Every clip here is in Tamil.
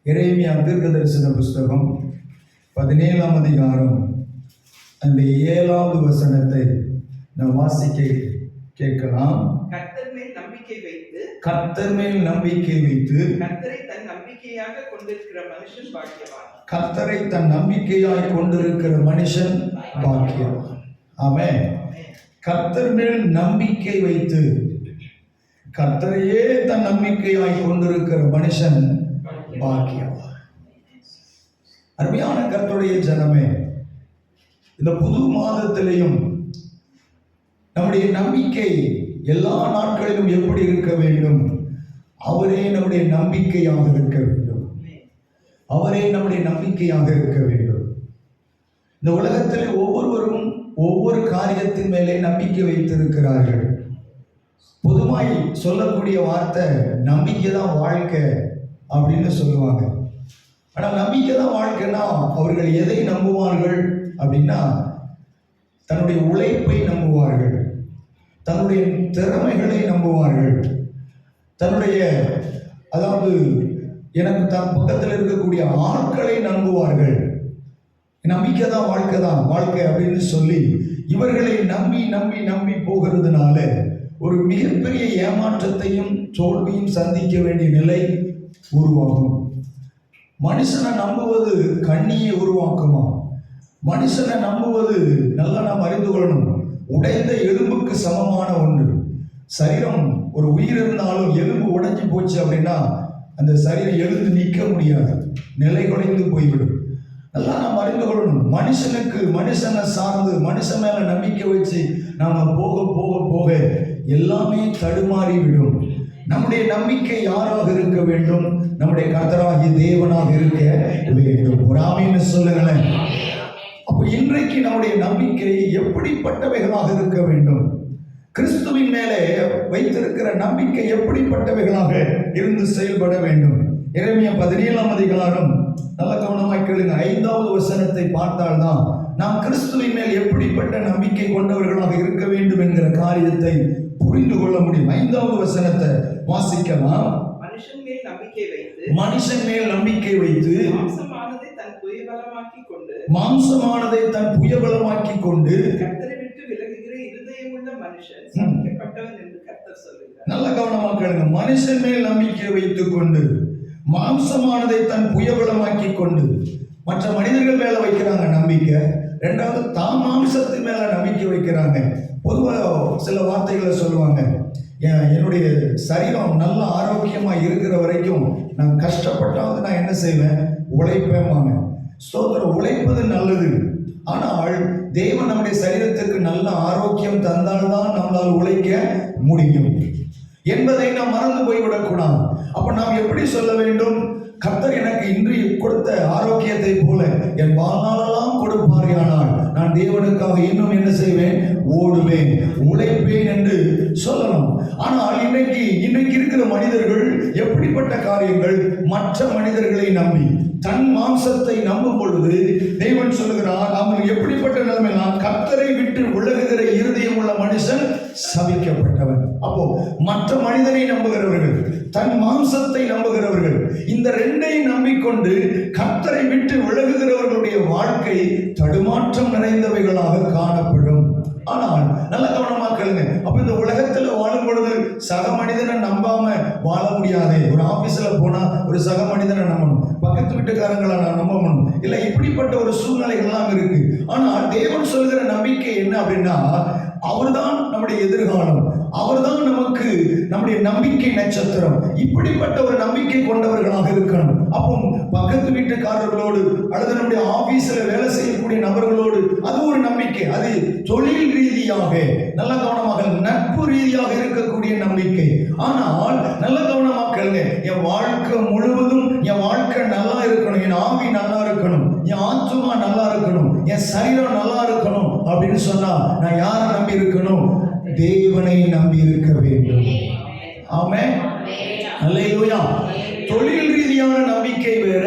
எரேமியா தீர்க்கதரிசன புஸ்தகம் 17ஆம் அதிகாரம் அந்த 7வது வசனத்தை நாம் வாசிக்க கேட்கலாம். கர்த்தர் மேல் நம்பிக்கை வைத்து கர்த்தரை தன் நம்பிக்கையாக கொண்டிருக்கிற மனுஷன் பாக்கியவான். கர்த்தரை தன் நம்பிக்கையாய் கொண்டிருக்கிற மனுஷன் பாக்கியவான். ஆமென். கர்த்தர் மேல் நம்பிக்கை வைத்து கர்த்தரையே தன் நம்பிக்கையாய் கொண்டிருக்கிற மனுஷன் பாக்கியவான். அருமையான கர்த்தருடைய ஜனமே, இந்த புது மாதத்திலையும் நம்முடைய நம்பிக்கை எல்லா நாட்களிலும் எப்படி இருக்க வேண்டும்? அவரே நம்முடைய நம்பிக்கையாக இருக்க வேண்டும். அவரே நம்முடைய நம்பிக்கையாக இருக்க வேண்டும். இந்த உலகத்திலே ஒவ்வொருவரும் ஒவ்வொரு காரியத்தின் மேலே நம்பிக்கை வைத்திருக்கிறார்கள். பொதுவாய் சொல்லக்கூடிய வார்த்தை நம்பிக்கை தான் வாழ்க்கை அப்படின்னு சொல்லுவாங்க. ஆனால் நம்பிக்கை தான் வாழ்க்கைன்னா அவர்கள் எதை நம்புவார்கள் அப்படின்னா தன்னுடைய உழைப்பை நம்புவார்கள், தன்னுடைய திறமைகளை நம்புவார்கள், தன்னுடைய அதாவது எனக்கு தன் பக்கத்தில் இருக்கக்கூடிய ஆட்களை நம்புவார்கள். நம்பிக்கை தான் வாழ்க்கை அப்படின்னு சொல்லி இவர்களை நம்பி நம்பி நம்பி போகிறதுனால ஒரு மிகப்பெரிய ஏமாற்றத்தையும் தோல்வியும் சந்திக்க வேண்டிய நிலை உருவாகும். மனுஷனை நம்புவது கண்ணியை உருவாக்குமா? மனுஷனை நம்புவது நல்லா நாம் அறிந்து கொள்ளணும், உடைந்த எலும்புக்கு சமமான ஒன்று. சரீரம் ஒரு உயிர் இருந்தாலும் எலும்பு உடைஞ்சி போச்சு அப்படின்னா அந்த சரீரம் எழுந்து நிற்க முடியாது, நிலை குலைந்து போய்விடும். நல்லா நாம் அறிந்து கொள்ளணும், மனுஷனை சார்ந்து மனுஷன் மேல நம்பிக்கை வச்சு நாம போக போக போக எல்லாமே தடுமாறி விடும். நம்முடைய நம்பிக்கை யாராக இருக்க வேண்டும்? நம்முடைய கர்த்தராகிய தேவனாக இருக்க வேண்டும். ஒரு ஆமீன்னு சொல்லுங்களேன். அப்போ இன்றைக்கு நம்முடைய நம்பிக்கை எப்படிப்பட்டவைகளாக இருக்க வேண்டும்? கிறிஸ்துவின் மேலே வைத்திருக்கிற நம்பிக்கை எப்படிப்பட்டவைகளாக இருந்து செயல்பட வேண்டும்? எரேமியா 17ஆம் அதிகாரம் நல்ல கவனமாய் கேளுங்க. 5வது வசனத்தை பார்த்தால்தான் நாம் கிறிஸ்துவின் மேல் எப்படிப்பட்ட நம்பிக்கை கொண்டவர்களாக இருக்க வேண்டும் என்கிற காரியத்தை புரிந்து கொள்ள முடியும். 5வது வசனத்தை வாசிக்கலாம். மனுஷன் மேல் நம்பிக்கை வைத்து மாம்சமானதை தன் புயபலமாக்கி கொண்டு கர்த்தரை விட்டு விலகுகிற இருதயமுள்ள மனுஷன் சபிக்கப்பட்டவன் என்று கர்த்தர் சொல்லுகிறார். நல்ல கவனமாக கேளுங்க. மனுஷன் மேல் நம்பிக்கை வைத்துக் கொண்டு மாம்சமானதை தன் புயபலமாக்கி கொண்டு மற்ற மனிதர்கள் மேல வைக்கிறாங்க நம்பிக்கை. ரெண்டாவது தாம் மாம்சத்தின் மேல நம்பிக்கை வைக்கிறாங்க. பொதுவாக சில வார்த்தைகளை சொல்லுவாங்க, என்னுடைய சரீரம் நல்ல ஆரோக்கியமா இருக்கிற வரைக்கும் நான் கஷ்டப்பட்டாவது நான் என்ன செய்வேன்? உழைப்பேன். ஸ்தோத்திரம். உழைப்பது நல்லது. ஆனால் தேவன் நம்முடைய சரீரத்துக்கு நல்ல ஆரோக்கியம் தந்தால்தான் நம்மளால் உழைக்க முடியும் என்பதை நாம் மறந்து போய்விடக்கூடாது. அப்ப நாம் எப்படி சொல்ல வேண்டும்? கர்த்தர் எனக்கு இன்று கொடுத்த ஆரோக்கியத்தை போல என் வாழ்நாளெல்லாம் கொடுப்பார்கள், நான் தேவனுக்காக இன்னும் என்ன செய்வேன்? ஓடுவேன், உழைப்பேன் என்று சொல்லணும். ஆனால் இன்னைக்கு இருக்கிற மனிதர்கள் எப்படிப்பட்ட காரியங்கள்? மற்ற மனிதர்களை நம்பி தன் மாம்சத்தை நம்பும் பொழுது தேவன் சொல்லுகிறார், அவன் எப்படிப்பட்ட நிலைமை? கர்த்தரை விட்டு விலகுகிற இருதயம் உள்ள மனுஷன் சபிக்கப்பட்டவன். அப்போ மற்ற மனிதனை நம்புகிறவர்கள், தன் மாம்சத்தை நம்புகிறவர்கள், இந்த ரெண்டையும் நம்பிக்கொண்டு கர்த்தரை விட்டு விலகுகிறவர்களுடைய வாழ்க்கை தடுமாற்றம் நிறைந்தவைகளாக காணப்படும். ஆனால் நல்ல கவனமாக கேளுங்க. அப்ப இந்த உலகத்துல வாழும் பொழுது சக மனிதனை நம்பாம வாழ முடியாது. ஒரு ஆபீஸ்ல போனா ஒரு சக மனிதனை நம்பணும், பக்கத்து வீட்டுக்காரங்களை நான் நம்பணும், இல்ல இப்படிப்பட்ட ஒரு சூழ்நிலைகள் எல்லாம் இருக்கு. ஆனால் தேவன் சொல்கிற நம்பிக்கை என்ன அப்படின்னா, அவர்தான் நம்முடைய எதிர்காலம், அவர்தான் நமக்கு நம்முடைய நம்பிக்கை நட்சத்திரம். இப்படிப்பட்ட ஒரு நம்பிக்கை கொண்டவர்களாக இருக்கணும். அப்போ பக்கத்து வீட்டுக்காரர்களோடு அல்லது நம்முடைய ஆபீஸ்ல வேலை செய்யக்கூடிய நபர்களோடு அது ஒரு நம்பிக்கை. அது தொழில் ரீதியாக நல்ல கவனமாக நட்பு ரீதியாக இருக்கக்கூடிய நம்பிக்கை. ஆனால் நல்ல கவனமாக கேளுங்க, என் வாழ்க்கை முழுவதும் என் வாழ்க்கை நல்லா இருக்கணும், என் ஆவி நல்லா இருக்கணும், என் ஆத்துமா நல்லா இருக்கணும், என் சரீரம் நல்லா இருக்கணும் அப்படின்னு சொன்னா நான் யாரை நம்பி இருக்கணும்? தேவனை நம்பி இருக்க வேண்டும். ஆமென். அல்லேலூயா. தொழில் ரீதியான நம்பிக்கை வேற,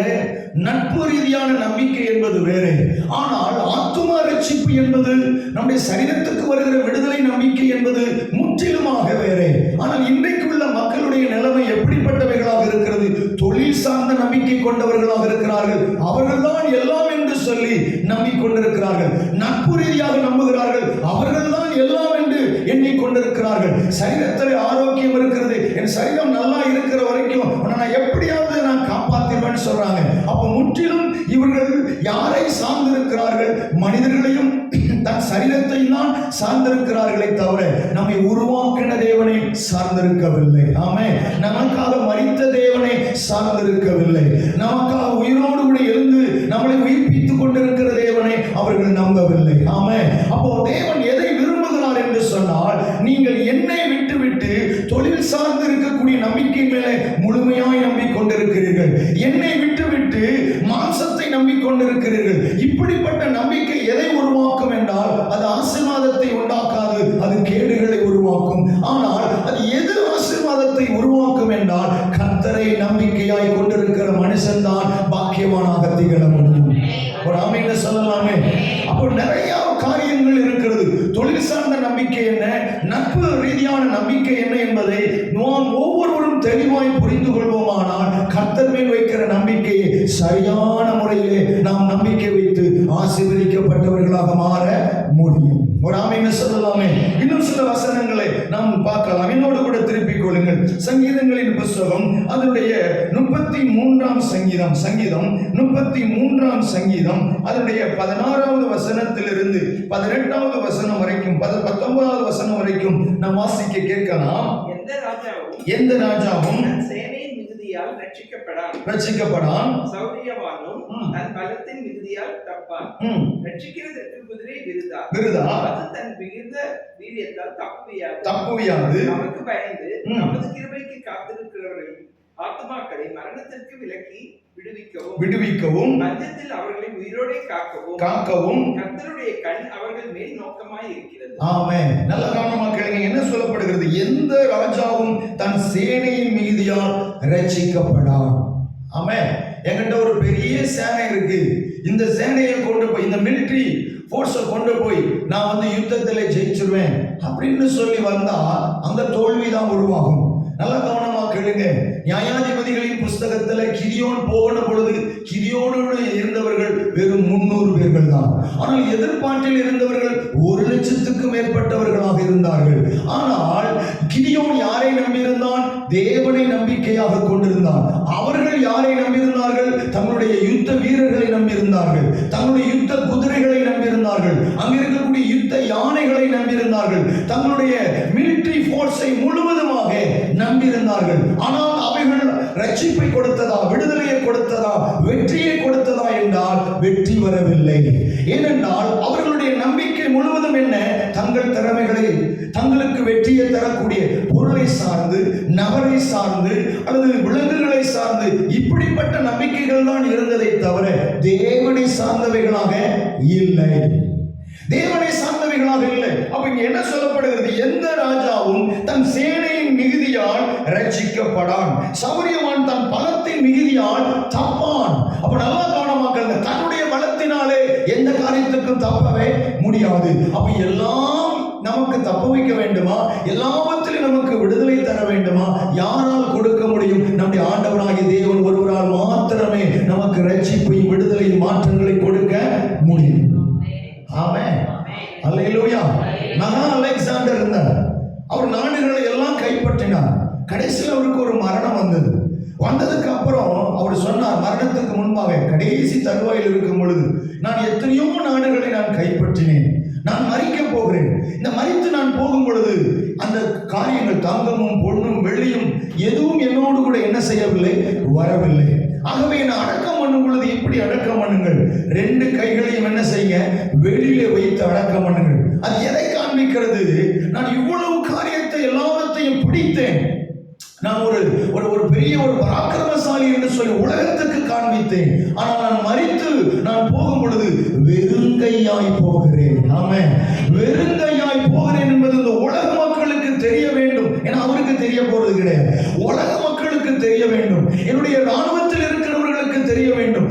நட்பு ரீதியான நம்பிக்கை என்பது வேறு. ஆனால் ஆத்தும ரட்சிப்பு என்பது, நம்முடைய சரீரத்துக்கு வருகிற விடுதலை நம்பிக்கை என்பது முற்றிலுமாக வேறு. ஆனால் இன்றைக்கு உள்ள மக்களுடைய நிலைமை எப்படிப்பட்டவைகளாக இருக்கிறது? தொழில் சார்ந்த நம்பிக்கை கொண்டவர்களாக இருக்கிறார்கள். அவர்கள்தான் எல்லாம் என்று சொல்லி நம்பிக்கொண்டிருக்கிறார்கள். நட்பு ரீதியாக நம்புகிறார்கள். அவர்கள்தான் எல்லாம் என்று எண்ணிக்கொண்டிருக்கிறார்கள். சரீரத்தில் ஆரோக்கியம் இருக்கிறது, என் சரீரம் நல்லா இருக்கிற வரைக்கும் நான் எப்படியாவது நான் காப்பாற்றுவேன்னு சொல்றாங்க. அப்ப முற்றிலும் இவர்கள் யாரை சார்ந்திருக்கிறார்கள்? மனிதர்களையும் தன் சரீரத்தை தான் சார்ந்திருக்கிறார்களே தவிர நம்மை உருவாக்கின தேவனை சார்ந்திருக்கவில்லை. ஆமே. நமக்காக மரித்த தேவனை சார்ந்திருக்கவில்லை. நமக்காக உயிரோடு கூட எழுந்து நம்மளை உயிர்ப்பித்துக் கொண்டிருக்கிற தேவனை அவர்கள் நம்பவில்லை. ஆமே. அப்போ தேவன் எதை விரும்புகிறார் என்று சொன்னால், நீங்கள் என்னை விட்டுவிட்டு தொழில் சார்ந்து இருக்கக்கூடிய நம்பிக்கை மேலே முழுமையாய் நம்பிக்கொண்டிருக்கிறீர்கள். என்னை விட்டுவிட்டு மாம்சத்தை நம்பிக்கொண்டிருக்கிறீர்கள். இப்படிப்பட்ட நம்பிக்கை எதை உருவாக்கும் என்றால், அது ஆசீர்வாதத்தை உண்டாக்காது, அது கேடுகளை உருவாக்கும். ஆனால் அது எது ஆசீர்வாதத்தை உருவாக்கும் என்றால், கர்த்தரை நம்பிக்கையாய் கொண்டிருக்கிற மனுஷன் தான் பாக்கியவானாக திகழ முடியும். ஒரு ஆமென் சொல்லலாமே. அப்போ நிறைய காரியங்கள் இருக்கிறது. தொழில் சார்ந்த நம்பிக்கை என்ன, நட்பு ரீதியான நம்பிக்கை என்ன என்பதை நாம் ஒவ்வொருவரும் தெளிவாய் புரிந்து கொள்வோமானால், கர்த்தர் மேல் வைக்கிற நம்பிக்கையை சரியான முறையிலே நாம் நம்பிக்கை வைத்து ஆசீர்வதிக்கப்பட்டவர்களாக மாற முடியும். ஒரு ஆமென் சொல்லலாமே. இன்னும் சில வசனங்களை நாம் பார்க்கலாம். என்னோடு கூட திருப்பிக் கொள்ளுங்கள். சங்கீதங்களின் புஸ்தகம் அதனுடைய 33ஆம் சங்கீதம், சங்கீதம் 33ஆம் சங்கீதம் அதனுடைய 16வது வசனத்திலிருந்து 18வது வசனம் வரைக்கும் 19வது வசனம் வரைக்கும் நாம் வாசிக்க கேட்கலாம். எந்த ராஜாவும் சேனையின் மிகுதியால் ரட்சிக்கப்படான், சௌரியவானும் தன் பலத்தின் மிகுதியால் தப்பான். ரட்சிக்கிறதற்கு குதிரை விருதா, அது தன் மிகுந்த வீரியத்தால் தப்புவியாது. நமக்கு பயந்து நமது கிருபைக்கு காத்திருக்கிறவர்கள் ஆத்மாக்களை மரணத்திற்கு விலக்கி விடுவிக்கவும் மத்தியத்தில் அவர்களை உயிரோடே காக்கவும் கர்த்தருடைய கண் அவர்கள் மேல் நோக்கமாய் இருக்கிறது. ஆமென். நல்ல கவனமா கேளுங்க. என்ன சொல்லப்படுகிறது? எந்த ராஜாவும் தன் சேனையின் மிகுதியால் ரட்சிக்கப்படான். ஆமென். என்கிட்ட ஒரு பெரிய சேனை இருக்கு, இந்த சேனையை கொண்டு போய், இந்த மிலிட்டரி போர்ஸை கொண்டு போய் நான் யுத்தத்தில் ஜெயிச்சிருவேன் அப்படின்னு சொல்லி வந்தா அந்த தோல்விதான் உருவாகும். நல்ல கவனமா கேளுங்க. நியாயாதிபதிகளின் புஸ்தகத்துல கிதியோன் போன பொழுது கிதியோனோடு இருந்தவர்கள் வெறும் 300 பேர்கள் தான். ஆனால் எதிர்பார்ட்டில் இருந்தவர்கள் 1,00,000க்கும் மேற்பட்டவர்களாக இருந்தார்கள். ஆனால் கிதியோன் யாரை நம்பியிருந்தான்? தேவனை நம்பிக்கையாக கொண்டிருந்தான். அவர்கள் யாரை நம்பியிருந்தார்கள்? தங்களுடைய யுத்த வீரர்களை நம்பியிருந்தார்கள், தங்களுடைய யுத்த குதிரைகளை நம்பியிருந்தார்கள், அங்க இருக்கக்கூடிய யுத்த யானைகளை நம்பியிருந்தார்கள், தங்களுடைய மிலிட்டரி போர்ஸை முழுவதுமாக நம்பியிருந்தார்கள். ஆனால் அவைகள் ரட்சிப்பை கொடுத்ததா, விடுதலையை கொடுத்ததா, வெற்றியை கொடுத்ததா என்றால் வெற்றி வரவில்லை. ஏனென்றால் அவர்களுடைய நம்பிக்கை முழுவதும் என்ன? தங்கள் திறமைகளை, தங்களுக்கு வெற்றியை தரக்கூடிய பொருளை சார்ந்து, நபரை சார்ந்து அல்லது விலங்குகளை சார்ந்து இப்படிப்பட்ட நம்பிக்கைகள் தான் இருந்ததை தவிர தேவனை சார்ந்தவைகளாக இல்லை. தேவனை சார்ந்தவைகளாக இல்லை. அப்ப இங்க என்ன சொல்லப்படுகிறது? எந்த ராஜாவும் தன் சேனையின் மிகுதியால் ரட்சிக்கப்படான், சௌரியவான் தன் பலத்தின் மிகுதியால் தப்பான். அப்ப நல்லா கவனமாக்கள். தன்னுடைய பலத்தினாலே எந்த காரியத்துக்கும் தப்பவே முடியாது. அப்ப எல்லாம் நமக்கு தப்ப வைக்க வேண்டுமா? எல்லாவற்றிலும் நமக்கு விடுதலை தர வேண்டுமா? யாரால் கொடுக்க முடியும்? நம்முடைய ஆண்டவராகிய தேவன் ஒருவரால் மாத்திரமே நமக்கு ரட்சிப்பையும் விடுதலையும் மாற்றங்களை கொடுக்க முடியும். ஆமென். அல்லேலூயா. மகா அலெக்சாண்டர் இருந்தார். அவர் நாடுகளை எல்லாம் கைப்பற்றினார். கடைசியில் அவருக்கு ஒரு மரணம் வந்தது. வந்ததுக்கு அப்புறம் அவர் சொன்னார், மரணத்துக்கு முன்பாக கடைசி தருவாயில் இருக்கும் பொழுது, நான் எத்தனையோ நாடுகளை நான் கைப்பற்றினேன், நான் மரிக்க போகிறேன். இந்த மரித்து நான் போகும் பொழுது அந்த காரியங்கள், தங்கமும் பொன்னும் வெள்ளியும் எதுவும் என்னோடு கூட என்ன செய்யவில்லை, வரவில்லை. ஆகவே நான் அடக்கம் பண்ணும் பொழுது இப்படி அடக்கம் பண்ணுங்கள், 2 கைகளையும் என்ன செய்யுங்க, வெளியிலே வைத்து அடக்கம் பண்ணுங்கள். அது எதை காண்பிக்கிறது? நான் இவ்வளவு காரியத்தை எல்லாவற்றையும் பிடித்தேன், நான் ஒரு பெரிய ஒரு பராக்கிரமசாலி என்று சொல்லி உலகத்துக்கு காண்பித்தேன். ஆனால் நான் மரித்து நான் போகும் பொழுது வெறுங்கையாய் போகிறேன். ஆமென். வெறுங்கையாய் போகிறேன் என்பது இந்த உலக மக்களுக்கு தெரிய வேண்டும். ஏன்னா அவருக்கு தெரிய போறது கிடையாது. உலக மக்களுக்கு தெரிய வேண்டும், என்னுடைய ராணுவத்தில் இருக்கிறவர்களுக்கு தெரிய வேண்டும்.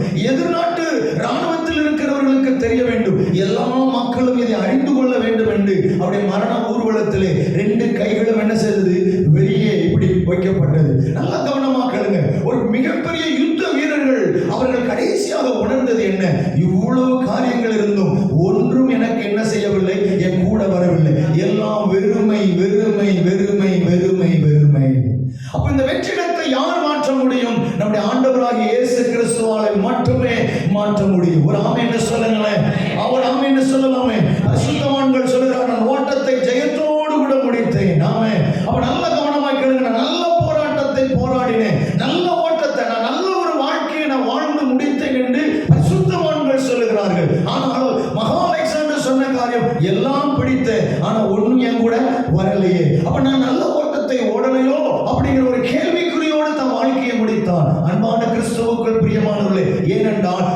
எல்லா மக்களும் இதை அறிந்து கொள்ள வேண்டும் என்று அவருடைய மரண ஊர்வலத்திலே 2 கைகளும் என்ன செய்தது? வெளியே இப்படி வைக்கப்பட்டது. நல்லா கவனமா கேளுங்க. ஒரு மிகப்பெரிய யுத்த வீரர்கள் அவர்கள் கடைசியாக உணர்ந்தது என்ன? இவ்வளவு காரியங்கள் இருந்தும் ஒன்றும் எனக்கு என்ன செய்யவில்லை, என் கூட வரவில்லை. எல்லாம் வெறுமை வெறுமை வெறுமை வெறுமை வெறுமை. அப்ப இந்த வெற்றிடத்தை யார் மாற்ற முடியும்? நம்முடைய ஆண்டவராகிய இயேசு கிறிஸ்துவாலே மட்டுமே மாற்ற முடியும். ஒரு ஆமென் என்று சொல்லுங்களேன். அவர் ஆமென் என்று சொல்லலாமே. பரிசுத்தவான்கள் சொல்கிறார், நான் ஓட்டத்தை ஜெயத்தோடு கூட முடித்தேன். ஆமென். அப்ப நல்ல கவனமாய் கேளுங்க. நான் நல்ல போராட்டத்தை போராடினேன், நல்ல ஓட்டத்தை, நான் நல்ல ஒரு வாழ்க்கையை நான் வாழ்ந்து முடித்தேன் என்று பரிசுத்தவான்கள் சொல்லுகிறார்கள். ஆனால் மகா அலெக்சாண்டர் சொன்ன காரியம் எல்லாம் பிடித்தேன், ஆனா ஒண்ணும் என் கூட வரலையே. அப்ப நான் நல்ல ஓட்டத்தை ஓடலையோ அப்படிங்கிற ஒரு கேள்விக்குறியோடு தன் வாழ்க்கையை முடித்தான். அன்பான கிறிஸ்துவுக்குள் பிரியமானவர்களே, ஏனென்றால்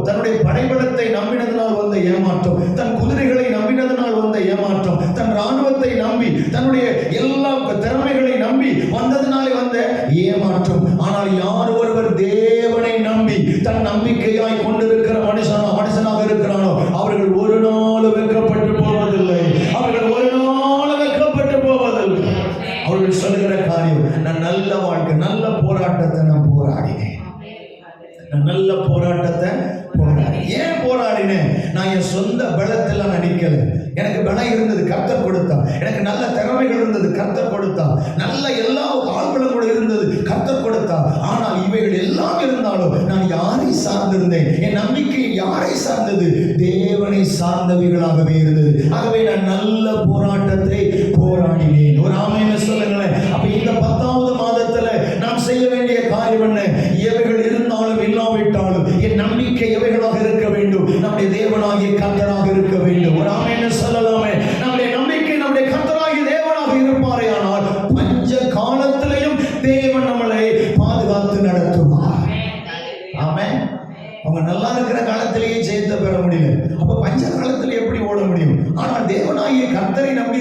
தன்னுடைய படைபலத்தை நம்பினதனால் வந்த ஏமாற்றம், தன் குதிரைகளை நம்பினதனால் வந்த ஏமாற்றம், தன் ராணுவத்தை நம்பி தன்னுடைய எல்லா திறமைகளை நம்பி வந்ததனாலே வந்த ஏமாற்றம். ஆனால் யார் ஒருவர் தேவனை நம்பி தன் நம்பிக்கையாய் கொண்டிருக்கிற மனுஷனாக இருக்கிறானோ அவர்கள் ஒரு நாள் வெட்கப்பட்டு போவதில்லை. அவர்கள் ஒரு நாள் வெட்கப்பட்டு போவதில்லை. அவர்கள் சொல்லுகிற காரியம், நான் நல்ல வாழ்க்கை, நல்ல போராட்டத்தை நான் போராடினேன். நான் நல்ல போராட்டத்தை போராடினேன். ஏன் போராடினேன்? நான் என் சொந்த பலத்தில் நடிக்கல. எனக்கு பலம் இருந்தது, கர்த்தர் கொடுத்தான். எனக்கு நல்ல திறமைகள் இருந்தது, கர்த்தர் கொடுத்தான். நல்ல எல்லா ஆள்களும் இருந்தது, கர்த்தர் கொடுத்தான். ஆனால் இவைகள் எல்லாம் இருந்தாலும் நான் யாரை சார்ந்திருந்தேன்? என் நம்பிக்கை யாரை சார்ந்தது? தேவனை சார்ந்தவைகளாகவே இருந்தது. ஆகவே நான் நல்ல போராட்டத்தை போராடினேன். ஒரு ஆமென் சொல்லுங்களேன். அப்ப இந்த 10வது மாதத்துல நாம் செய்ய வேண்டிய காரியம் என்ன? எவைகள் இருந்தாலும் இல்லாவிட்டாலும் என் நம்பிக்கை எவைகளாக இருக்க வேண்டும்? நம்முடைய தேவனாகிய கர்த்தராக இருக்க வேண்டும். ஒரு ஆமென் சொல்லலாமே. நம்முடைய நம்பிக்கை நம்முடைய கர்த்தராகிய தேவனாக இருப்பாரே ஆனால் பஞ்ச காலத்திலையும் தேவன் நம்மளை பாதுகாத்து நடத்துவார். ஆமென். அவங்க நல்லா இருக்கிற காலத்திலேயே ஜெயத்தை பெற முடியல, அப்ப பஞ்ச காலத்தில் எப்படி ஓட முடியும்? ஆனால் தேவனாகிய கர்த்தரை நம்பி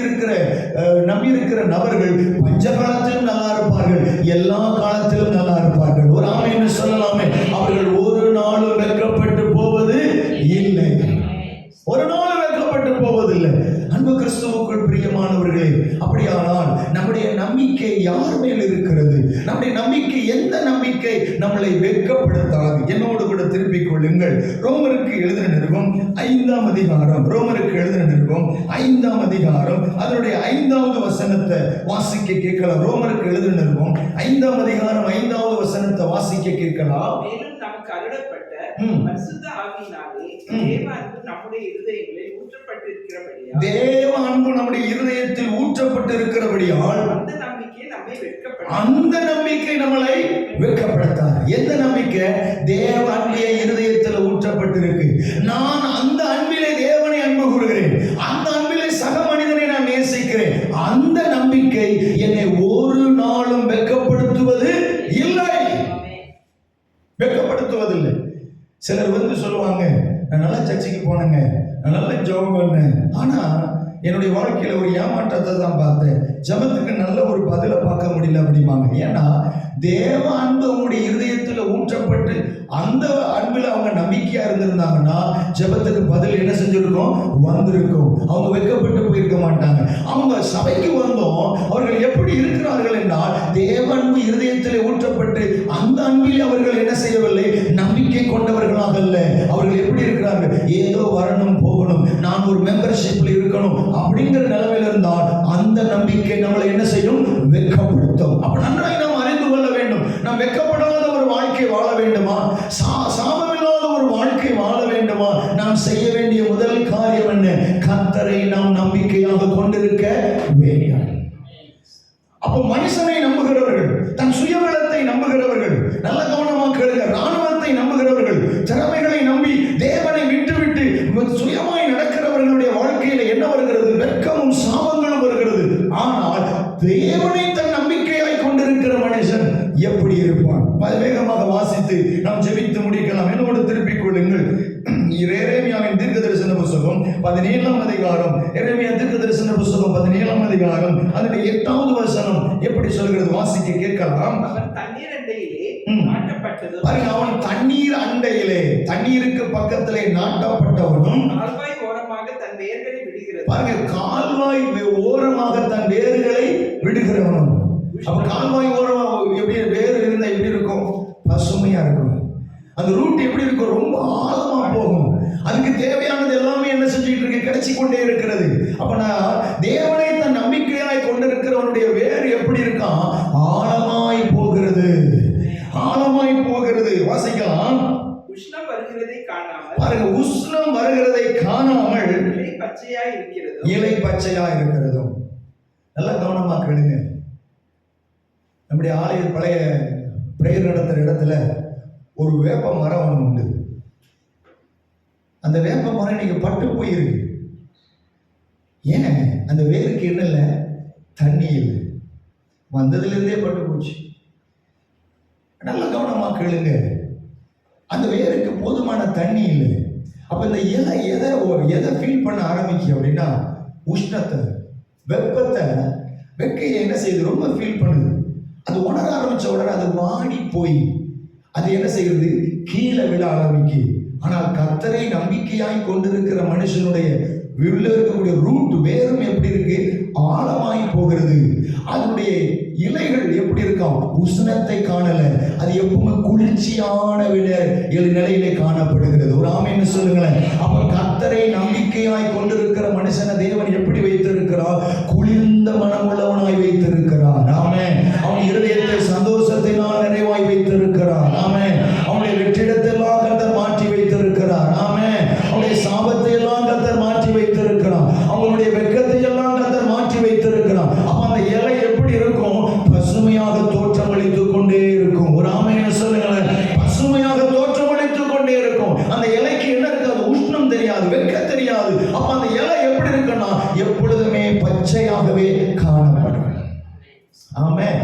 இருக்கிற நபர்கள் பஞ்ச காலத்திலும் நல்லா இருப்பார்கள், எல்லா காலத்திலும் நல்லா இருப்பார்கள். ஒரு ஆமென் சொல்லலாமே. அவர்கள் ஒரு நாளும் வெட்கப்பட்டு போவது இல்லை, ஒரு நாளும் வெட்கப்பட்டு போவதில்லை. அன்பு கிறிஸ்துவுக்குள் பிரியமானவர்களே, அப்படியானால் நம்முடைய நம்பிக்கை யார் மேல் இருக்கிறது? நம்முடைய நம்பிக்கை எந்த நம்பிக்கை நம்மளை வெட்கப்படுத்தாது? என்னோடு கூட திருப்பிக் கொள்ளுங்கள். ரோமருக்கு எழுதின நிருபம் 5ஆம் அதிகாரம், ரோமருக்கு எழுதின நிருபம் 5ஆம் அதிகாரம் அதனுடைய 5வது வசனத்தை வாசிக்க கேட்கலாம். ரோமருக்கு எழுதின நிருபம் 5ஆம் அதிகாரம் 5வது வசனத்தை வாசிக்க கேட்கலாம். மேலும் நமக்கு அருளப்பட்ட பரிசுத்த ஆவியினாலே தேவ அன்பு நம்முடைய இருதயங்களில் ஊற்றப்பட்டிருக்கிறபடியால், தேவ அன்பு நம்முடைய இருதயத்தில் ஊற்றப்பட்டிருக்கிறபடியால் அந்த நம்பிக்கை நம்மளை வெட்கப்படுத்தாது. எந்த நம்பிக்கை? தேவ அன்பிலே இருதயத்தில் ஊற்றப்பட்டிருக்கு. நான் அந்த அன்பிலே தேவனை அன்பு கூறுகிறேன், அந்த அன்பிலே சக மனிதனை நான் நேசிக்கிறேன். அந்த நம்பிக்கை என்னை ஒரு நாளும் வெட்கப்படுத்துவது இல்லை, வெட்கப்படுத்துவதில்லை. சிலர் வந்து சொல்லுவாங்க, நான் நல்லா சர்ச்சைக்கு போனேங்க, நான் நல்லா ஜெபம் பண்ணேன், ஆனா என்னுடைய வாழ்க்கையில ஒரு ஏமாற்றத்தை தான் பார்த்தேன், ஜெபத்துக்கு நல்ல ஒரு பதிலை பார்க்க முடியல அப்படிம்பாங்க. ஏன்னா தேவ அன்பு அவங்களுடைய இருதயத்தில் ஊற்றப்பட்டு அந்த அன்பில் அவங்க நம்பிக்கையா இருந்திருந்தாங்கன்னா ஜெபத்துக்கு பதில் என்ன செஞ்சிருக்கோம்? வந்திருக்கும். அவங்க வெட்கப்பட்டு போயிருக்க மாட்டாங்க. அவங்க சபைக்கு வந்தோம், அவர்கள் எப்படி இருக்கிறார்கள் என்றால் தேவ அன்பு இருதயத்தில் ஊற்றப்பட்டு அந்த அன்பில் அவர்கள் என்ன செய்யவில்லை? நம்பிக்கை கொண்டவர்களாக அல்ல. அவர்கள் எப்படி இருக்கிறார்கள்? ஏதோ வரணும் போகணும், நான் ஒரு மெம்பர்ஷிப்ல இருக்கணும் அப்படிங்கிற நிலைமையில் இருந்தால் அந்த நம்பிக்கை நம்மளை என்ன செய்யும்? வெட்கப்படுத்தும். அப்ப நன்றாய் நாம் அறிந்து கொள்ள வேண்டும். நாம் வெட்கப்படாத ஒரு வாழ்க்கை வாழ வேண்டுமா? சாபமில்லாத ஒரு வாழ்க்கை வாழ வேண்டுமா? நாம் செய்ய வேண்டிய முதல் காரியம் என்ன? கர்த்தரை நாம் நம்பிக்கையாக கொண்டிருக்க வேண்டும். அப்போ மனுஷனை நம்புகிறவர்கள், தன் சுயபலத்தை நம்புகிறவர்கள், நல்ல கவனமாக கேளுங்க, ராணுவத்தை நம்புகிறவர்கள், திறமைகளை நம்பி தேவனை விட்டுவிட்டு சுயமாய் நடக்கிறவர்களுடைய வாழ்க்கையில என்ன வருகிறது? வெட்கமும் சாபங்களும் வருகிறது. ஆனால் தேவனை தன் நம்பிக்கையாய் கொண்டிருக்கிற மனுஷன் எப்படி இருப்பான்? வேகமாக வாசித்து நாம் ஜெபித்து முடிக்கலாம். என்னோடு திருப்பிக் கொள்ளுங்கள். எரேமியாவின் தீர்க்கதரிசன புத்தகம் 17ஆம் அதிகாரம், எரேமியா தீர்க்கதரிசன புத்தகம் 17ஆம் அதிகாரம் அதனுடைய 8வது வசனம் எப்படி சொல்கிறது? வாசிக்க கேட்கலாம். அவன் தண்ணீர் அண்டையிலே நாட்டப்பட்டதும், அவன் தண்ணீர் அண்டையிலே தண்ணீருக்கு பக்கத்திலே நாட்டப்பட்டவனும் கால்வாய் ஓரமாக தன் வேர்களை விடுகிறது. பாருங்க, கால்வாய் ஓரமாக தன் வேர்களை விடுகிறவனும். அப்ப கால்வாய் ஓரமாக எப்படி வேறு இருந்தா எப்படி இருக்கும்? பசுமையா இருக்கும். அந்த ரூட் எப்படி இருக்கும்? ரொம்ப ஆழமா போகும். அதுக்கு தேவையானது எல்லாமே என்ன செஞ்சுட்டு இருக்கு? கிடைச்சி கொண்டே இருக்கிறது. அப்ப நான் தேவனை தன் நம்பிக்கையாய் கொண்டிருக்கிறவனுடைய வேறு எப்படி இருக்கான்? ஆழமாய் போகிறது, ஆழமாய் போகிறது. வாசிக்கலாம். உஷ்ணம் வருகிறதை காணாமல், பாருங்க, உஷ்ணம் வருகிறதை காணாமல் இலை பச்சையாய் இருக்கிறது. இலை பச்சையா இருக்கிறதும். நல்லா கவனமா கேளுங்க. நம்முடைய ஆலய பழைய பிரேயர் நடத்துற இடத்துல ஒரு வேப்ப மரம் ஒன்று உண்டு. அந்த வேப்ப மரம் நீங்க பட்டு போயிருக்கு. ஏன்? அந்த வேருக்கு என்ன இல்லை? தண்ணி இல்லை. வந்ததுலேருந்தே பட்டு போச்சு. நல்லா கவனமா கேளுங்க. அந்த வேருக்கு போதுமான தண்ணி இல்லை. அப்ப இந்த இலை எதை ஃபீல் பண்ண ஆரம்பிக்கும் அப்படின்னா, உஷ்ணத்தை, வெப்பத்தை, வெக்கையை என்ன செய்யுது? ரொம்ப ஃபீல் பண்ணுது. அது உணர ஆரம்பிச்ச உடனே அது வாடி போய் அது என்ன செய்யுது? கீழே விழ ஆரம்பிக்கும். ஆனால் கர்த்தரை நம்பிக்கையாய் கொண்டிருக்கிற மனுஷனுடைய உள்ள இருக்கக்கூடிய ரூட் வேரும் எப்படி இருக்கு? ஆழமாய் போகிறது. அதனுடைய இலைகள் எப்படி இருக்கும்? உஷ்ணத்தை காணல. அது எப்பவுமே குளிர்ச்சியான நிலையிலே காணப்படுகிறது. ஒரு ஆமென்னு சொல்லுங்களேன். அப்ப கர்த்தரை நம்பிக்கையாய் கொண்டிருக்கிற மனுஷனை தேவன் எப்படி வைத்திருக்கிறார்? குளிர்ந்த மனமுள்ளவனாய் வைத்திருக்கிறார். ஆமென். அவன் இருதயத்தை சந்தோஷத்தினால் நிறைவாய் வைத்திருக்கிறார். ஆமென். அவனுடைய வெற்றிடத்தெல்லாம் கர்த்தர் மாற்றி வைத்திருக்கிறார். ஆமென். அவனுடைய சாபத்தை எல்லாம் கர்த்தர் மாற்றி வைத்திருக்கிறார். அவங்களுடைய வெட்கத்தை எல்லாம் கர்த்தர் மாற்றி வைத்திருக்கிறார். அப்ப அந்த இலை எப்படி இருக்கும்? பசுமையாக தோற்றமளித்துக் கொண்டே இருக்கும். ஒரு ஆமென்னு சொல்லுங்களேன். பசுமையாக தோற்றமளித்துக் கொண்டே இருக்கும். அந்த இலைக்கு என்ன இருக்காது? உஷ்ணம் தெரியாது, வெட்க தெரியாது. அப்ப அந்த இலை எப்படி இருக்குன்னா எப்பொழுதுமே பச்சையாகவே காணப்படும். ஆமென்.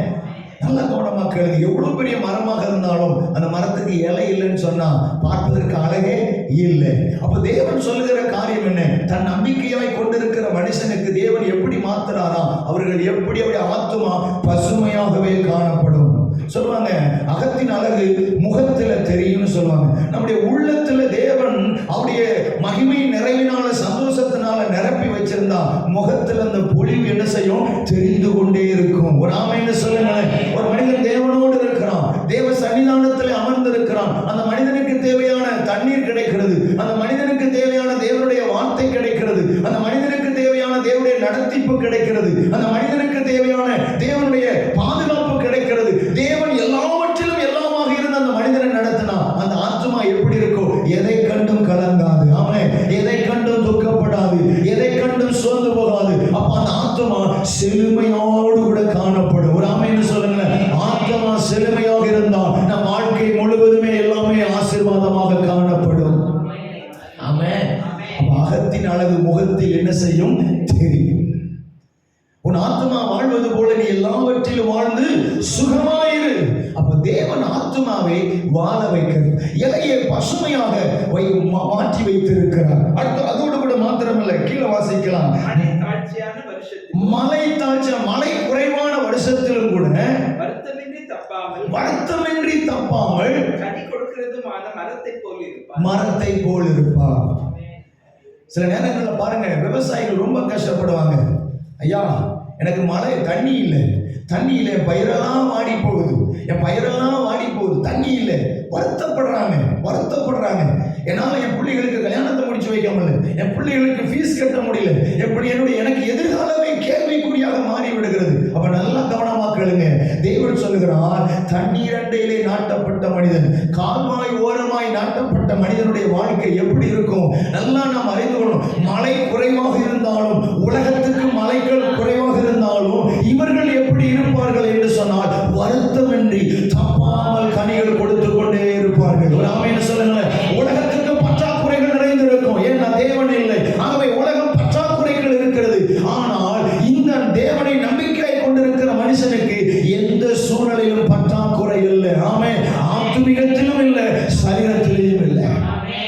நல்ல கவனமா கேளுங்க. எவ்வளவு பெரிய மரமாக இருந்தாலும் அந்த மரத்துக்கு இலை இல்லைன்னு சொன்னா பார்ப்பதற்கு அழகே இல்லை. அப்ப தேவன் சொல்லுகிற காரியம் என்ன? தன் நம்பிக்கையாய் கொண்டிருக்கிற மனுஷனுக்கு தேவன் எப்படி மாத்துறாரா? அவர்கள் எப்படி அவருடைய ஆத்துமா பசுமையாகவே காணப்படும். சொல்லுவாங்க, அகத்தின் அழகு முகத்துல தெரியும்னு சொல்லுவாங்க. நம்முடைய உள்ளத்துல தேவன் அவருடைய மகிமை நிறைவினால சந்தோஷத்தினால நிரப்பி வச்சிருந்தா முகத்துல அந்த பொலிவு என்ன செய்யும்? தெரிந்து கொண்டே இருக்கும். ஒரு ஆமென்னு சொல்லுங்களேன். ஒரு மனிதன் தேவனோடு இருக்கிறான், தேவ சன்னிதானத்தில் அமர்ந்திருக்கிறான். அந்த மனிதனுக்கு தேவையான தண்ணீர் கிடைக்கிறது. அந்த மனிதனுக்கு தேவையான தேவனுடைய வார்த்தை கிடைக்கிறது. அந்த மனிதனுக்கு தேவையான தேவனுடைய நடத்திப்பு கிடைக்கிறது. அந்த மனிதனுக்கு தேவையான தேவனுடைய பாதுகாப்பு கிடைக்கிறது. தேவன் எல்லாவற்றிலும் எல்லாமாக இருந்து அந்த மனிதனை நடத்தினா அந்த ஆத்துமா எப்படி இருக்கும்? எதை கண்டும் கலங்காது. ஆமென். எதை கண்டும் துக்கப்படாது, எதை கண்டும் சோர்ந்து போகாது. அப்ப அந்த ஆத்துமா செழுமையோடு கூட காணப்படும். ஒரு ஆமென்னு சொல்லுங்களேன். ஆத்துமா செழுமையாக இருந்தால் நம் வாழ்க்கை முழுவதுமே எல்லாமே ஆசீர்வாதமாக காணப்படும். ஆமென். அப்ப அகத்தின் அழகு முகத்தில் என்ன செய்யும்? தெரியும். உன் ஆத்துமா வாழ்வது போல நீ எல்லாவற்றிலும் வாழ்ந்து சுகமாயிரு. அப்ப தேவன் ஆத்துமாவை வாழ வைக்கிறது. இலையை பசுமையாக மாற்றி வைத்திருக்கிறார். அடுத்து அதோடு கூட மாத்திரமல்ல, கீழே வாசிக்கலாம். மழை தாழ்ச்சியா, மழை குறைவான வருஷத்திலும் கூட வருத்தமின்றி தப்பாமல் கனி கொடுக்கிறதுமான மரத்தை போல் இருப்பார். சில நேரங்களில் பாருங்க, விவசாயிகள் ரொம்ப கஷ்டப்படுவாங்க. ஐயா, எனக்கு மழை தண்ணி இல்லை, தண்ணி இல்லை, பயிரெல்லாம் வாடி போகுது, என் பயிரெல்லாம் வாடி போகுது, தண்ணி இல்லை. வருத்தப்படுறாங்க. என்னால் என் பிள்ளைகளுக்கு கல்யாணத்தை முடிச்சு வைக்க முடியல, என் பிள்ளைகளுக்கு ஃபீஸ் கட்ட முடியல, எனக்கு எதிர்காலமே கேள்விக்குறியாக மாறி விடுகிறது. அப்ப நல்லா கவனமா கேளுங்க. தேவன் சொல்லுகிறார், தண்ணீர் அண்டையிலே நாட்டப்பட்ட மனிதன், கால்வாய் ஓரமாய் நாட்டப்பட்ட மனிதனுடைய வாழ்க்கை எப்படி இருக்கும்? நல்லா நாம் அறிந்து கொள்ளணும். மழை குறைவாக இருந்தாலும், உலகத்துக்கு மழைகள் குறைவாக இருந்தாலும் இவர்கள் எப்படி இருப்பார்கள் என்று சொன்னால் வருத்தமின்றி தப்பாமல் கனிகள் கொடுத்து கொண்டே இருப்பார்கள். ஒரு ஆமென் சொல்லுங்களேன். உலகத்துக்கு பற்றாக்குறைகள் நிறைந்திருக்கும். ஏன்னா தேவன் இல்லை, ஆகவே உலகம் பற்றாக்குறைகள் இருக்கிறது. ஆனால் இந்த தேவனை நம்பிக்கை கொண்டிருக்கிற மனுஷனுக்கு எந்த சூழ்நிலையிலும் பற்றாக்குறை இல்லை. ஆமென். ஆத்துமிகத்திலும் இல்லை, சரீரத்திலும் இல்லை.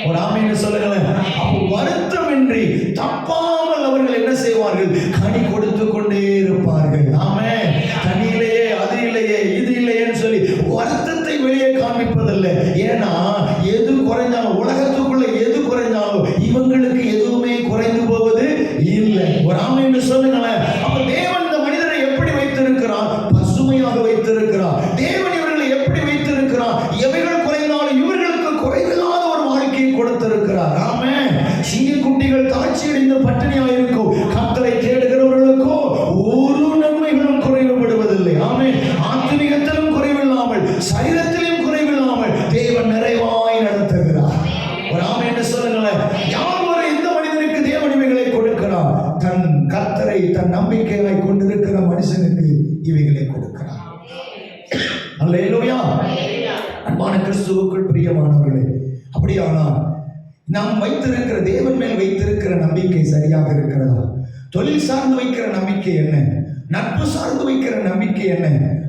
ஒரு ஆமென் சொல்லுங்களேன். அப்போ வருத்தமின்றி தப்பாமல் அவர்கள் என்ன செய்வார்கள்? கனி கொடுத்து கொண்டே இருப்பார்கள். ஆமென். தண்ணி இல்லையே, அது இல்லையே, இது இல்லையேன்னு சொல்லி வருத்தத்தை வெளியே காண்பிப்பதில்லை. ஏன்னா எது குறைஞ்சாலும், உலகத்துக்குள்ள எது குறைஞ்சாலும் இவங்களுக்கு எதுவுமே குறைந்து போவது இல்லை. ஒரு ஆமென் சொல்லுங்களேன். அப்ப தேவன் இந்த மனிதரை எப்படி வைத்திருக்கிறார்? பசுமையாக வைத்திருக்கிறார். தேவன் இவர்களை எப்படி வைத்திருக்கிறார்? எவைகள் குறைந்தாலும் இவர்களுக்கு குறைவில்லாத ஒரு வாழ்க்கையை கொடுத்திருக்கிறார். ஆமென். சிங்கக்குட்டிகள் தாட்சியடைந்து பட்டினியாக இருக்கும். கர்த்தரை தேடுகிறவர்களுக்கோ ஒரு நன்மைகளும் குறைவுபடுவதில்லை. ஆமென். ஆத்மீகத்திலும் குறைவில்லாமல், சரீரத்திலும் குறைவில்லாமல் தேவன் நிறைவாய் நடத்துகிறார். ஒரு ஆமென் சொல்லுங்களேன். யார் ஒரு இந்த மனிதனுக்கு தேவன் இவைகளை கொடுக்கிறார்? தன் கர்த்தரை தன் நம்பிக்கையாய் கொண்டிருக்கிற மனுஷனுக்கு இவைகளை கொடுக்கிறார். அல்லேலூயா. அன்பான கிறிஸ்துவுக்குள் பிரியமானவர்களே, அப்படியானால் நாம் வைத்திருக்கிற தேவன் மேல் வைத்திருக்கிற நம்பிக்கை சரியாக இருக்கிறதா? தொழில் சார்ந்து வைக்கிற நம்பிக்கை என்ன? நட்பு சார்ந்து வைக்கிற நம்பிக்கை என்ன?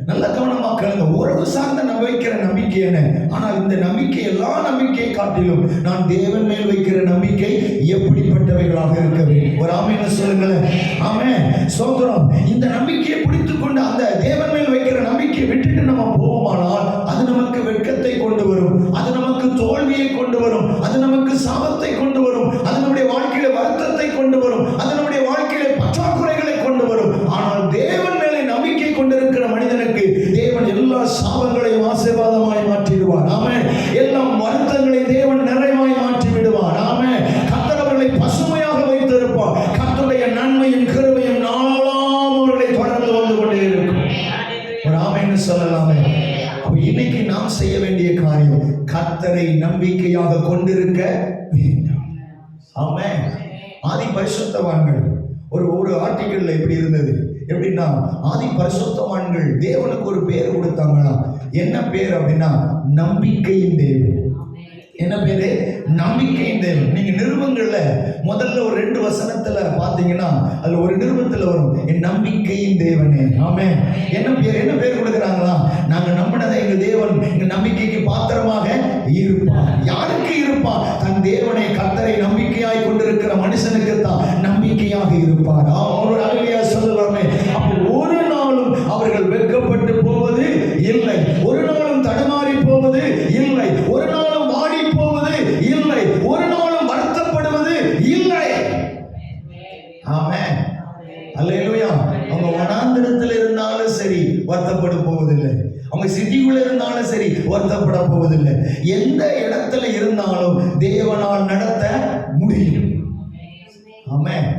நல்ல கவனமா கேளுங்க. உறவு சார்ந்த வைக்கிற நம்பிக்கை என்ன? ஆனால் இந்த நம்பிக்கை எல்லா நம்பிக்கையை காட்டிலும் நான் தேவன் மேல் வைக்கிற நம்பிக்கை எப்படிப்பட்டவைகளாக இருக்க வேண்டும்? ஒரு ஆமென் சொல்லுங்களேன். ஆமென். ஸ்தோத்திரம். இந்த நம்பிக்கையை பிடித்துக் கொண்டு அந்த தேவன் மேல் வைக்கிற நம்பிக்கையை விட்டுட்டு நம்ம போவோமானால் அது நமக்கு வெட்கத்தை கொண்டு வரும், அது நமக்கு தோல்வியை கொண்டு வரும், அது நமக்கு சாபத்தை கொண்டு வரும், அது நம்முடைய வாழ்க்கையில வருத்தத்தை கொண்டு வரும், அது நம்முடைய வாழ்க்கையில பற்றாக்குறைகளை கொண்டு வரும். ஆனால் தேவன் மேலே நம்பிக்கை கொண்டிருக்கிற மனிதனுக்கு தேவன் எல்லா சாபங்களையும் ஆசீர்வாதமாய் மாற்றிடுவார். ஆமென். எல்லா வருத்தங்களை தேவன் நிறைவாய் மாற்றி விடுவார். ஆமென். கர்த்தர் அவர்களை பசுமையாக வைத்திருப்பார். கர்த்தருடைய நன்மையும் கிருபையும் நாளெல்லாம் அவர்களை தொடர்ந்து வந்து கொண்டே இருக்கும். ஒரு ஆமென் சொல்லலாமே. அப்ப இன்னைக்கு நாம் செய்ய வேண்டிய காரியம் கர்த்தரை நம்பிக்கையாக கொண்டிருக்க வேண்டும். ஆமென். ஆதி பரிசுத்தவான்கள் ஒரு ஆர்டிக்கல்ல எப்படி இருந்தது? எப்படின்னா, ஆதி பரிசுத்தவான்கள் தேவனுக்கு ஒரு பேர் கொடுத்தாங்களா? என்ன பேர் அப்படின்னா நம்பிக்கையின் தேவன். என்ன பேரு? நம்பிக்கையின் தேவன். நீங்க நிருபங்கள்ல முதல்ல ஒரு 2 வசனத்துல பாத்தீங்கன்னா அதுல ஒரு நிருபத்துல வரும், என் நம்பிக்கையின் தேவனே. ஆமென். என்ன பேர் கொடுக்குறாங்களா? நாங்க நம்பினதை எங்க தேவன் எங்க நம்பிக்கைக்கு பாத்திரமாக இருப்பார். யாருக்கு இருப்பார்? தன் தேவனை கர்த்தரை நம்பிக்கையாய் கொண்டிருக்கிற மனுஷனுக்கு தான் நம்பிக்கையாக இருப்பார். அவரோட அழகையா சொல்லலாமே. அப்போ ஒரு நாளும் அவர்கள் வெட்கப்பட்டு போவது இல்லை, ஒரு நாளும் தடுமாறி போவது இல்லை, ஒரு நாளும் வாடி போவது இல்லை, ஒரு நாளும் வருத்தப்படுவது இல்லை. ஆமென். அல்லேலூயா. அவங்க வனாந்திரத்தில் இருந்தாலும் சரி வருத்தப்பட போவதில்லை, அவங்க சிட்டிக்குள்ள இருந்தாலும் சரி வருத்தப்பட போவதில்லை. எந்த இடத்துல இருந்தாலும் தேவனால் நடத்த முடியும். ஆமென்.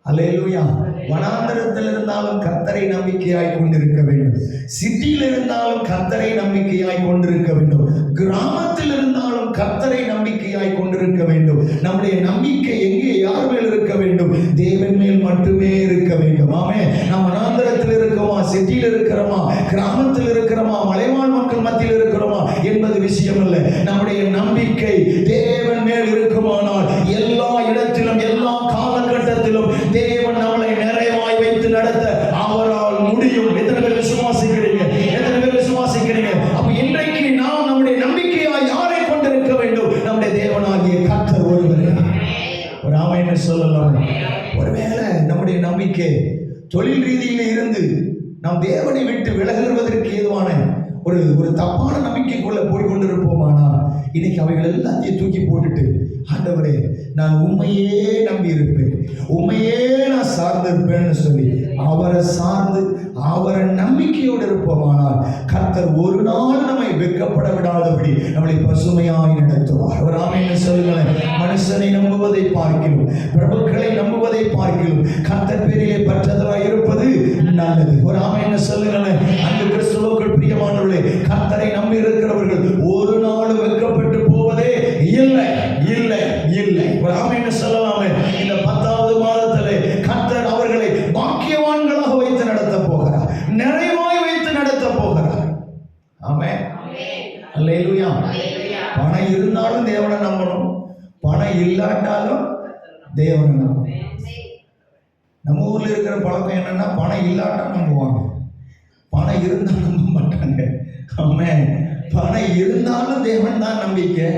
அல்லேலூயா. வனாந்தரத்தில் இருந்தாலும் கர்த்தரை நம்பிக்கையாய் கொண்டிருக்க வேண்டும், சிட்டியில் இருந்தாலும் கர்த்தரை நம்பிக்கையாய் கொண்டிருக்க வேண்டும், கிராமத்தில் இருந்தாலும் கர்த்தரை நம்பிக்கையாய் கொண்டிருக்க வேண்டும். நம்முடைய நம்பிக்கை எங்கே, யார் மேல் இருக்க வேண்டும்? தேவன் மேல் மட்டுமே இருக்க வேண்டும். ஆமென். நாம் வனாந்தரத்தில் இருக்கிறோமா, சிட்டியில் இருக்கிறோமா, கிராமத்தில் இருக்கிறோமா, மலைவாழ் மக்கள் மத்தியில் இருக்கிறோமா என்பது விஷயம் அல்ல. நம்முடைய நம்பிக்கை தேவன் மேல் இருக்குமானால் எல்லா இடத்திலும் எல்லா காலகட்டத்திலும் தேவன் நம்மளை நிறைவாய் வைத்து நடத்த அவரால் முடியும். எத்தனை பேர் விசுவாசிக்கிறீங்க? எத்தனை பேர் விசுவாசிக்கிறீங்க? அப்ப இன்றைக்கு நாம் நம்முடைய நம்பிக்கையாய் யாரை கொண்டிருக்க வேண்டும்? நம்முடைய தேவனாகிய கர்த்தர் ஒருவரே. ஒரு ஆமென் சொல்லலாம். ஒருவேளை நம்முடைய நம்பிக்கை தொழில் ரீதியில இருந்து நாம் தேவனை விட்டு விலகுவதற்கு ஏதுவான ஒரு தப்பான நம்பிக்கைக்குள்ள போய் கொண்டிருப்போமானா இன்னைக்கு அவைகள் எல்லாத்தையும் தூக்கி போட்டுட்டு, ஆண்டவரே நான் உண்மையே நம்பி இருப்பேன், உண்மையே நான் சார்ந்து இருப்பேன்னு சொல்லி அவரை சார்ந்து அவரை நம்பிக்கையோடு இருப்போமானால் கர்த்தர் ஒரு நாள் நம்மை வெட்கப்பட விடாதபடி நம்மளை பசுமையாய் நடத்துவார். ஒரு ஆமென் சொல்லுங்களேன். மனுஷனை நம்புவதை பார்க்கிலும் பிரபுக்களை நம்புவதை பார்க்கிலும் கர்த்தர் பேரிலே பற்றதலாய் இருப்பது நல்லது. ஒரு ஆமென் சொல்லுங்களேன். அன்பு கிறிஸ்துவுக்குள் பிரியமானவர்களே, கர்த்தரை நம்பி இருக்கிறவர்கள் ஒரு நாள் வெட்கப்பட்டு போவதே இல்லை, இல்லை, இல்லை. ஒரு ஆமென் சொல்லலாமே. இந்த 10வது மாதத்திலே கர்த்தர் அவர்களை பாக்கியவான்களாக வைத்து நடத்த போகிறார், நிறைவாய் வைத்து நடத்த போகிறார். ஆமென். அல்லேலூயா. பணம் இருந்தாலும் தேவனை நம்பணும், பணம் இல்லாட்டாலும் தேவனை நம்பணும். நம்ம ஊர்ல இருக்கிற பழக்கம் என்னன்னா, பணம் இல்லாட்டா நம்புவாங்க, பணம் இருந்தா நம்ப மாட்டாங்க. ஆமென். பணம் இருந்தாலும் தேவன் தான் நம்பிக்கை,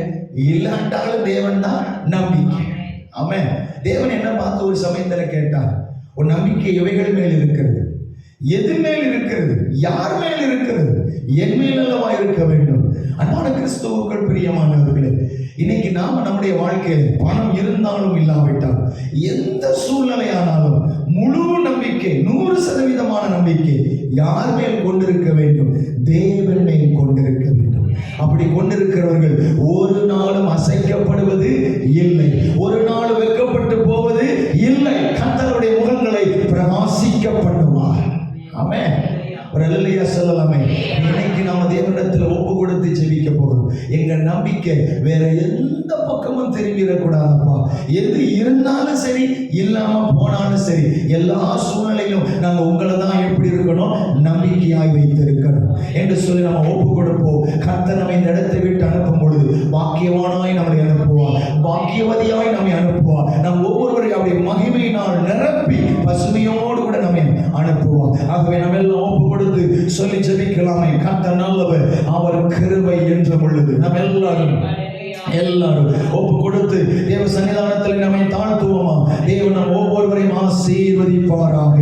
இல்லாட்டாலும் தேவன் தான் நம்பிக்கை. ஆமென். தேவன் என்ன பார்த்து ஒரு சமயத்தில் கேட்டார், ஒரு நம்பிக்கை எவைகள் மேல் இருக்கிறது? எது மேல் இருக்கிறது? யார் மேல் இருக்கிறது? என் மேல் அல்லவா இருக்க வேண்டும். அன்பான கிறிஸ்துவுக்குள் பிரியமானவர்களே, இன்னைக்கு நாம நம்முடைய வாழ்க்கையில் பணம் இருந்தாலும் இல்லாவிட்டால் எந்த சூழ்நிலையானாலும் முழு நம்பிக்கை, 100% நம்பிக்கை யார் மேல் கொண்டிருக்க வேண்டும்? தேவன் மேல் கொண்டிருக்க வேண்டும். அப்படி கொண்டிருக்கிறவர்கள் ஒரு நாளும் அசைக்கப்படுவது இல்லை, ஒரு நாள் வெட்கப்பட்டு போவது இல்லை. கர்த்தருடைய முகங்களை பிரகாசிக்க பண்ணுவார். ஆமென். ஒரு அல்லேலூயா சொல்லலாமே. இன்னைக்கு நாம தேவனிடத்தில் ஒப்பு கொடுத்து ஜெபிக்க போறோம். எங்க நம்பிக்கை வேற எந்த பக்கமும் திரும்பிடக்கூடாதப்பா. எது இருந்தாலும் சரி, இல்லாம போனாலும் சரி, எல்லா சூழ்நிலையிலும் நாங்க உங்களை தான் எப்படி இருக்கணும்? நம்பிக்கையாய் வைத்திருக்கணும் என்று சொல்லி நம்ம ஒப்பு கொடுப்போம். கர்த்தர் நம்மை இந்த இடத்தை விட்டு அனுப்பும் பொழுது பாக்கியவானாய் நம்மை அனுப்புவார், பாக்கியவதியாய் நம்மை அனுப்புவார். நம் ஒவ்வொருவரையும் அவருடைய மகிமையினால் நிரப்பி பசுமையோடு கூட நம்மை அனுப்புவார். ஆகவே நம்ம எல்லாம் ஒப்பு கொடுத்து சொல்லி ஜெபிக்கலாமே. கர்த்தர் நல்லவர், அவர் கிருபை என்றும் உள்ளது. நம்ம எல்லாரும் ஒப்பு கொடுத்து தேவ சன்னிதானத்தில் நம்மை தாழ்த்துவோமா? தேவன் நம் ஒவ்வொருவரையும் ஆசீர்வதிப்பாராக.